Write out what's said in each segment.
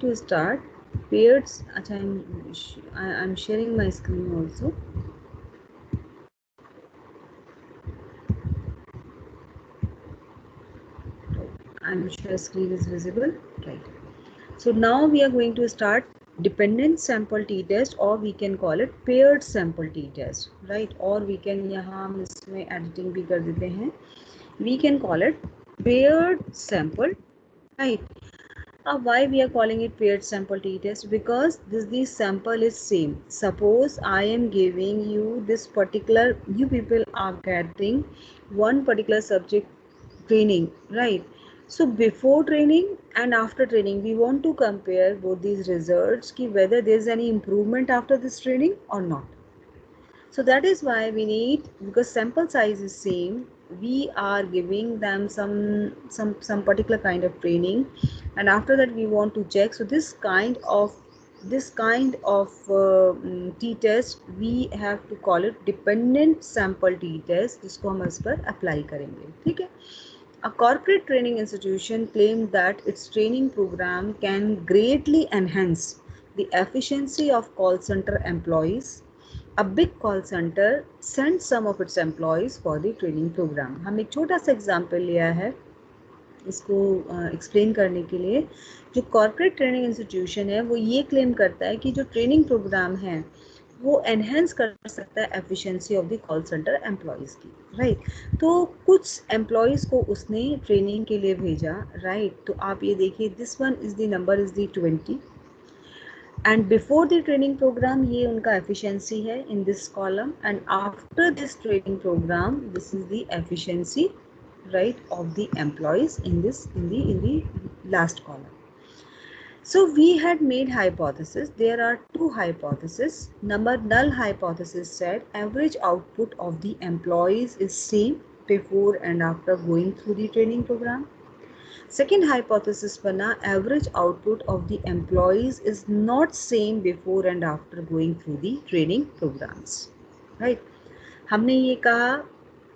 to start pairs. अच्छा, I'm sharing my screen also. I'm sure screen is visible, right? So now we are going to start dependent sample t-test, or we can call it paired sample t-test, right? Or we can यहाँ हम इसमें editing भी कर देते हैं. We can call it paired sample, right? Why we are calling it paired sample t-test? Because this sample is same. Suppose I am giving you this particular, you people are getting one particular subject training, right? So before training and after training, we want to compare both these results, ki whether there is any improvement after this training or not. So that is why we need, because sample size is same, we are giving them some particular kind of training, and after that we want to check. So this kind of t-test we have to call it dependent sample t-test, जिसको हम इस पर apply करेंगे. ठीक है. A corporate training institution claimed that its training program can greatly enhance the efficiency of call center employees. A big call center sent some of its employees for the training program. हम एक छोटा सा example लिया है इसको explain करने के लिए. जो कॉर्पोरेट ट्रेनिंग इंस्टीट्यूशन है वो ये क्लेम करता है कि जो ट्रेनिंग प्रोग्राम है वो एनहेंस कर सकता है efficiency of the call centre employees की, राइट. तो कुछ एम्प्लॉयज़ को उसने ट्रेनिंग के लिए भेजा, राइट. तो आप ये देखिए, this one is the number is the 20, and before the training programme ये उनका एफिशिएंसी है in this column, and after this training programme this is the efficiency, right, of the employees in the last column. So we had made hypothesis. There are two hypotheses. Number null hypothesis said average output of the employees is same before and after going through the training program. Second hypothesis बना average output of the employees is not same before and after going through the training programs, right. हमने ये कहा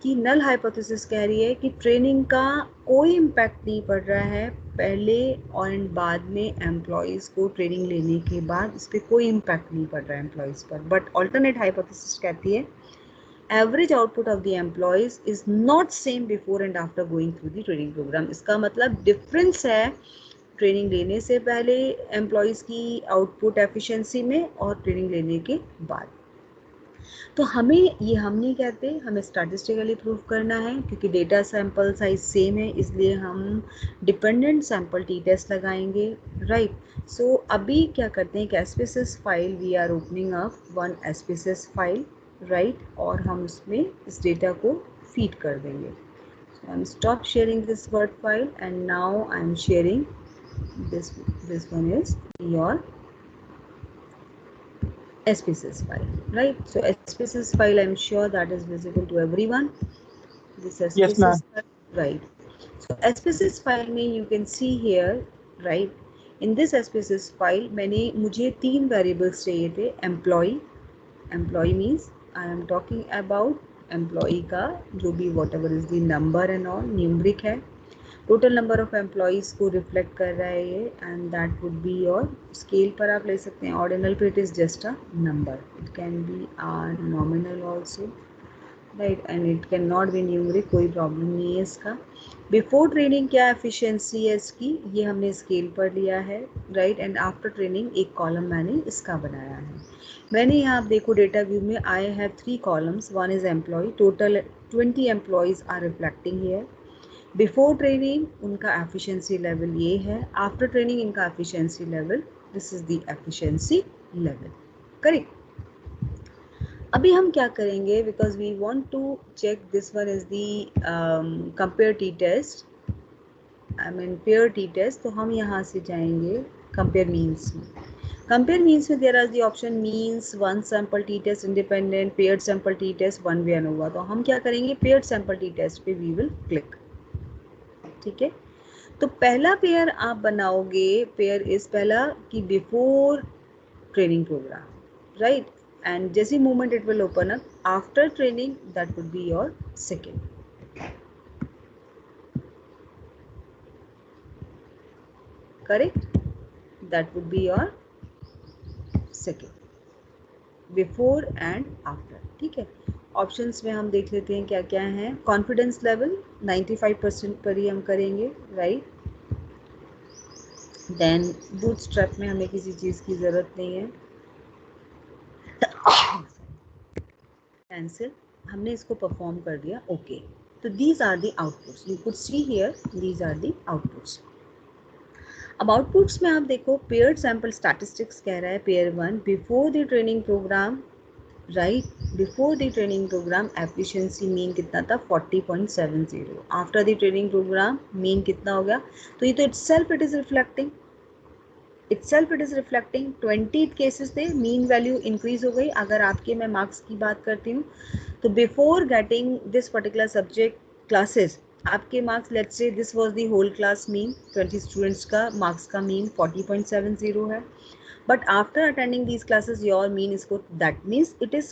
कि null hypothesis कह रही है कि training का कोई इम्पैक्ट नहीं पड़ रहा है पहले और बाद में एम्प्लॉयज़ को ट्रेनिंग लेने के बाद इस पर कोई इम्पैक्ट नहीं पड़ रहा है एम्प्लॉयज़ पर. बट ऑल्टरनेट हाइपोथेसिस कहती है average output of the employees is not same before and after going through the training programme. इसका मतलब डिफरेंस है ट्रेनिंग लेने से पहले एम्प्लॉयज़ की आउटपुट एफिशिएंसी में और ट्रेनिंग लेने के बाद. तो हमें ये हम नहीं कहते, हमें स्टैटिस्टिकली प्रूव करना है क्योंकि डेटा सैंपल साइज सेम है, इसलिए हम डिपेंडेंट सैंपल टी टेस्ट लगाएंगे, राइट. सो अभी क्या करते हैं, एक SPSS file we are opening up one SPSS file, right, और हम उसमें इस डेटा को फीड कर देंगे. So I am stop sharing this word file and now I am sharing this one is your SPSS file, right? So SPSS file, I'm sure that is visible to everyone. This Yes, SPSS ma'am. file, right? So SPSS file में you can see here, right? In this SPSS file मुझे 3 variables चाहिए थे. Employee means I am talking about employee का जो भी whatever is the number and all numeric है. Total number of employees को reflect कर रहा है ये, and that would be your scale पर आप ले सकते हैं. ऑर्डिनल पे it is just a number, it can be or nominal also, right, and it can not be numeric, कोई प्रॉब्लम नहीं है इसका. बिफोर ट्रेनिंग क्या एफिशिएंसी है इसकी, ये हमने स्केल पर लिया है, राइट, एंड आफ्टर ट्रेनिंग एक कॉलम मैंने इसका बनाया है. मैंने यहाँ आप देखो डेटा व्यू में I have 3 columns. One is employee, total 20 employees are reflecting here. Before training उनका एफिशिएंसी लेवल ये है, आफ्टर ट्रेनिंग इनका efficiency level, this is the efficiency level, correct. अभी हम क्या करेंगे, because we want to check this one is the compare T test, I mean pair T test. तो हम यहाँ से जाएंगे कंपेयर मीन्स में. कंपेयर मीन्स में there are the option means, one sample T test, independent, paired sample T test, one way ANOVA. तो हम क्या करेंगे, पेयर्ड सैम्पल टी टेस्ट पे वी विल क्लिक. ठीक है. तो पहला पेयर आप बनाओगे, पेयर इज पहला कि before training programme, right, and जैसी movement it will open up after training, that would be your second. Correct. That would be your second, before and after. ठीक है, ऑप्शंस में हम देख लेते हैं क्या क्या है। कॉन्फिडेंस लेवल 95% पर ही हम करेंगे, राइट। देन बूटस्ट्रैप में हमें किसी चीज़ की ज़रूरत नहीं है, कैंसिल, हमने इसको परफॉर्म कर दिया, ओके। तो these are the outputs, you could see here these are the outputs. अब आउटपुट्स में आप देखो, पेयर्ड सैम्पल स्टैटिस्टिक्स कह रहा है pair 1 before the training programme, right, before the training programme efficiency mean कितना था 40.70, after the training programme mean कितना हो गया। तो ये तो itself it is reflecting, itself it is reflecting 20 cases थे, मीन वैल्यू इंक्रीज हो गई। अगर आपके मैं मार्क्स की बात करती हूँ तो before getting this particular subject classes, आपके marks let's say this was the whole class mean 20 students का मार्क्स का मीन 40.70 है, but after attending these classes your mean is good, that means it is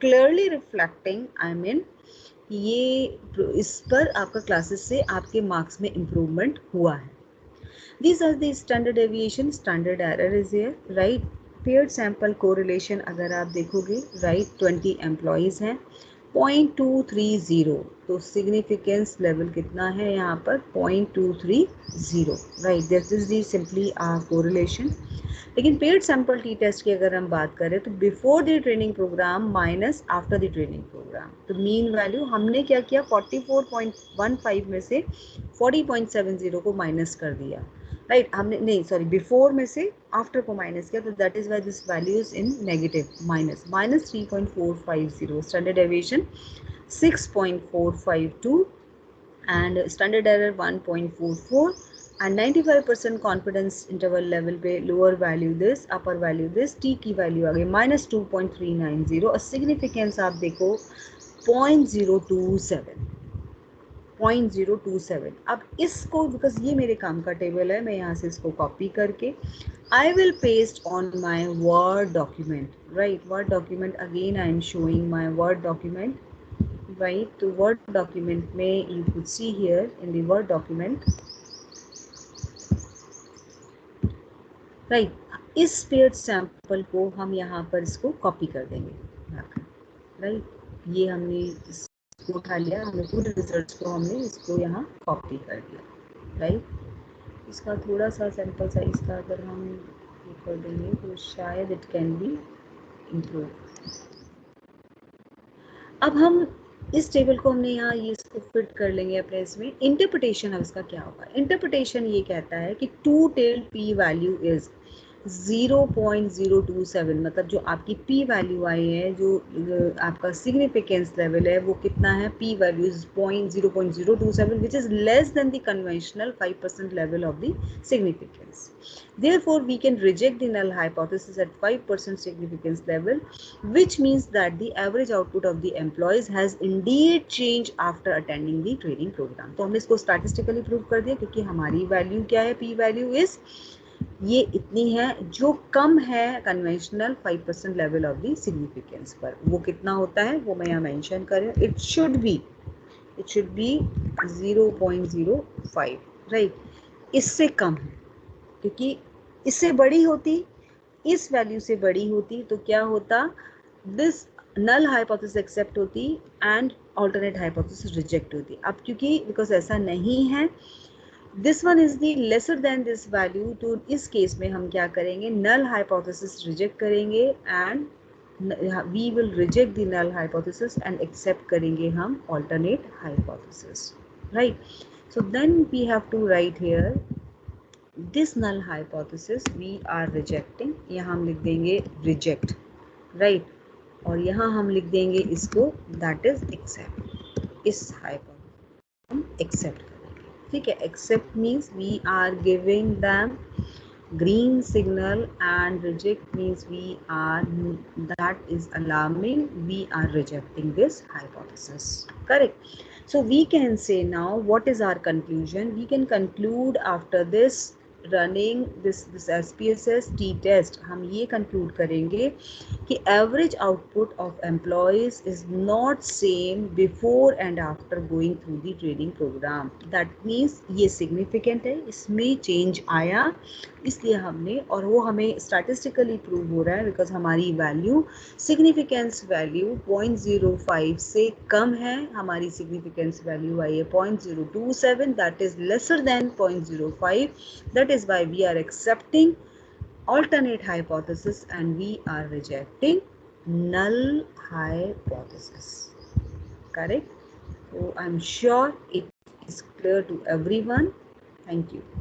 clearly reflecting, I mean ये इस पर आपका classes से आपके मार्क्स में इम्प्रूवमेंट हुआ है। These are the standard deviation, standard error is here, right। Paired sample correlation अगर आप देखोगे, right, 20 employees हैं, 0.230, तो सिग्निफिकेंस लेवल कितना है यहाँ पर 0.230, right. This is the simply correlation. लेकिन पेड सैम्पल टी टेस्ट की अगर हम बात करें तो before the training programme minus after the training programme, तो मीन वैल्यू हमने क्या किया 44.15 में से 40.70 को माइनस कर दिया, राइट। हमने नहीं सॉरी बिफोर में से आफ्टर को माइनस किया, तो that is why this value is in negative, minus 3.450, standard deviation 6.452 and standard error 1.44 and 95% confidence interval level पे lower value this, upper value this, T की वैल्यू आ गई -2.390 और सिग्निफिकेंस आप देखो 0.027, 0.027। अब इसको, बिकॉज ये मेरे काम का टेबल है, मैं यहाँ से इसको कॉपी करके I will paste on my word document, right. Word document again I am showing my word document, right. तो वर्ड डॉक्यूमेंट में you could see here in the word document, right. इस paired sample को हम यहाँ पर इसको copy कर देंगे, राइट। ये हमने इसको उठा लिया, हमने पूरे रिजल्ट्स को हमने इसको यहाँ कॉपी कर दिया, राइट। इसका थोड़ा सा सैंपल साइज का अगर हम ये कर देंगे तो शायद इट कैन बी इम्प्रूव। अब हम इस टेबल को हमने यहाँ ये इसको फिट कर लेंगे अपने इसमें। इंटरप्रिटेशन अब इसका क्या होगा, इंटरप्रिटेशन ये कहता है कि two tail P value is 0.027, मतलब जो आपकी पी वैल्यू आई है, जो आपका सिग्निफिकेंस लेवल है वो कितना है, P value is 0.027 which is less than the conventional 5% level of the significance. Therefore, we can reject the null hypothesis at 5% significance level, which means that the average output of the employees has indeed changed after attending the training program. तो हमने इसको statistically prove कर दिया, क्योंकि हमारी value क्या है, p value is ये इतनी है, जो कम है conventional 5% level of the significance पर। वो कितना होता है वो मैं यहाँ मेंशन कर रही हूँ, इट शुड बी 0.05, राइट। इससे कम है, क्योंकि इससे बड़ी होती, इस वैल्यू से बड़ी होती तो क्या होता, दिस नल हाइपोथेसिस एक्सेप्ट होती एंड ऑल्टरनेट हाइपोथेसिस रिजेक्ट होती। अब क्योंकि बिकॉज ऐसा नहीं है, this one is the lesser than this value, तो इस केस में हम क्या करेंगे, नल हाइपोथेसिस रिजेक्ट करेंगे and we will reject the null hypothesis and accept करेंगे हम alternate hypothesis, right. So then we have to write here this null hypothesis we are rejecting, यहाँ हम लिख देंगे रिजेक्ट, राइट। और यहाँ हम लिख देंगे इसको दैट इज एक्सेप्ट, इस हाइपोथेसिस हम एक्सेप्ट करेंगे, ठीक है। Accept means we are giving them green signal and reject means we are, that is alarming, we are rejecting this hypothesis, correct। So we can say now what is our conclusion, we can conclude after this running this SPSS T test, हम ये conclude करेंगे कि average output of employees is not same before and after going through the training program, that means ये significant है, इसमें change आया, इसलिए हमने, और वो हमें स्टैटिस्टिकली प्रूव हो रहा है बिकॉज हमारी वैल्यू, सिग्निफिकेंस वैल्यू 0.05 से कम है, हमारी सिग्निफिकेंस वैल्यू आई है 0.027, that is lesser than 0.05, that is why we are accepting alternate hypothesis and we are rejecting null hypothesis. Correct? So I'm sure it is clear to everyone. Thank you.